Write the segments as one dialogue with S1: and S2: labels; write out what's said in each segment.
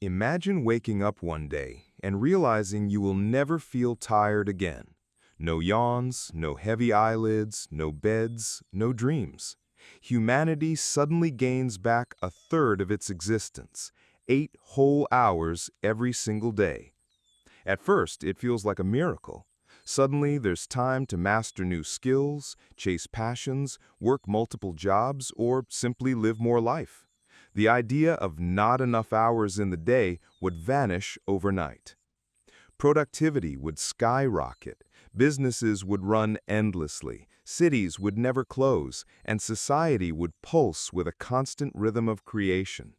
S1: Imagine waking up one day and realizing you will never feel tired again. No yawns, no heavy eyelids, no beds, no dreams. Humanity suddenly gains back a third of its existence, 8 whole hours every single day. At first, it feels like a miracle. Suddenly, there's time to master new skills, chase passions, work multiple jobs, or simply live more life. The idea of not enough hours in the day would vanish overnight. Productivity would skyrocket, businesses would run endlessly, cities would never close, and society would pulse with a constant rhythm of creation.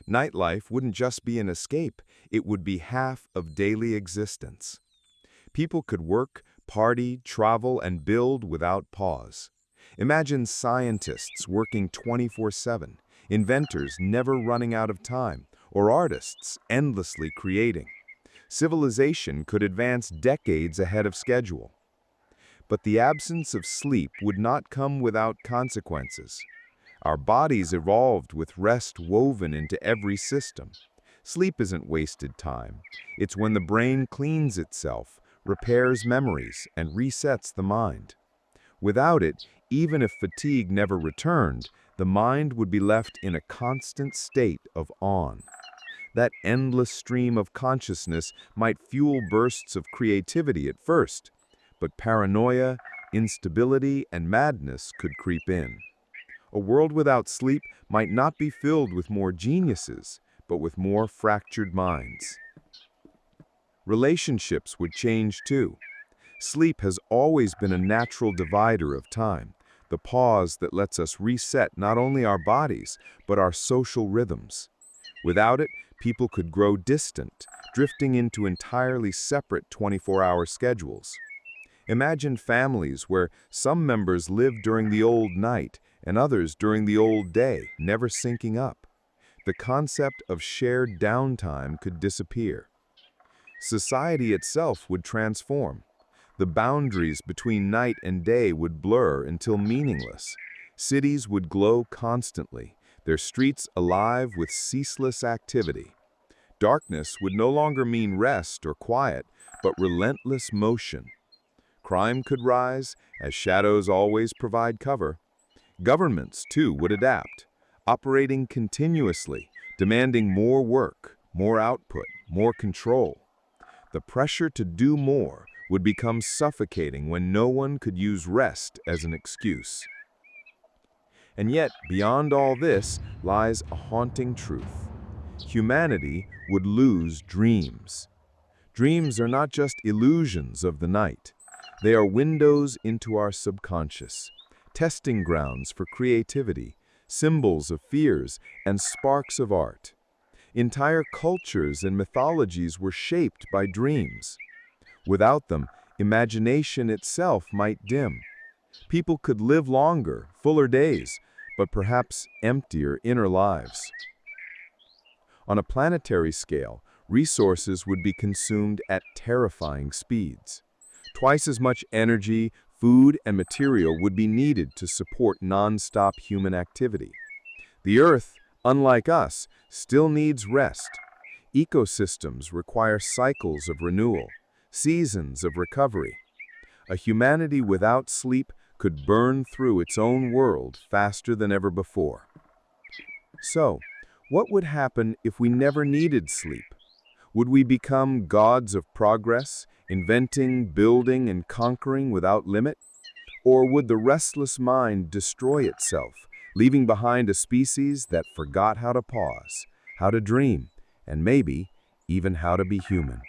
S1: Nightlife wouldn't just be an escape, it would be half of daily existence. People could work, party, travel, and build without pause. Imagine scientists working 24/7, inventors never running out of time, or artists endlessly creating. Civilization could advance decades ahead of schedule. But the absence of sleep would not come without consequences. Our bodies evolved with rest woven into every system. Sleep isn't wasted time. It's when the brain cleans itself, repairs memories, and resets the mind. Without it, even if fatigue never returned, the mind would be left in a constant state of on. That endless stream of consciousness might fuel bursts of creativity at first, but paranoia, instability, and madness could creep in. A world without sleep might not be filled with more geniuses, but with more fractured minds. Relationships would change too. Sleep has always been a natural divider of time, the pause that lets us reset not only our bodies, but our social rhythms. Without it, people could grow distant, drifting into entirely separate 24-hour schedules. Imagine families where some members live during the old night and others during the old day, never syncing up. The concept of shared downtime could disappear. Society itself would transform. The boundaries between night and day would blur until meaningless. Cities would glow constantly, their streets alive with ceaseless activity. Darkness would no longer mean rest or quiet, but relentless motion. Crime could rise, as shadows always provide cover. Governments, too, would adapt, operating continuously, demanding more work, more output, more control. The pressure to do more would become suffocating when no one could use rest as an excuse. And yet, beyond all this lies a haunting truth. Humanity would lose dreams. Dreams are not just illusions of the night. They are windows into our subconscious, testing grounds for creativity, symbols of fears, and sparks of art. Entire cultures and mythologies were shaped by dreams. Without them, imagination itself might dim. People could live longer, fuller days, but perhaps emptier inner lives. On a planetary scale, resources would be consumed at terrifying speeds. Twice as much energy, food, and material would be needed to support nonstop human activity. The Earth, unlike us, still needs rest. Ecosystems require cycles of renewal, seasons of recovery. A humanity without sleep could burn through its own world faster than ever before. So, what would happen if we never needed sleep? Would we become gods of progress, inventing, building, and conquering without limit? Or would the restless mind destroy itself, leaving behind a species that forgot how to pause, how to dream, and maybe even how to be human?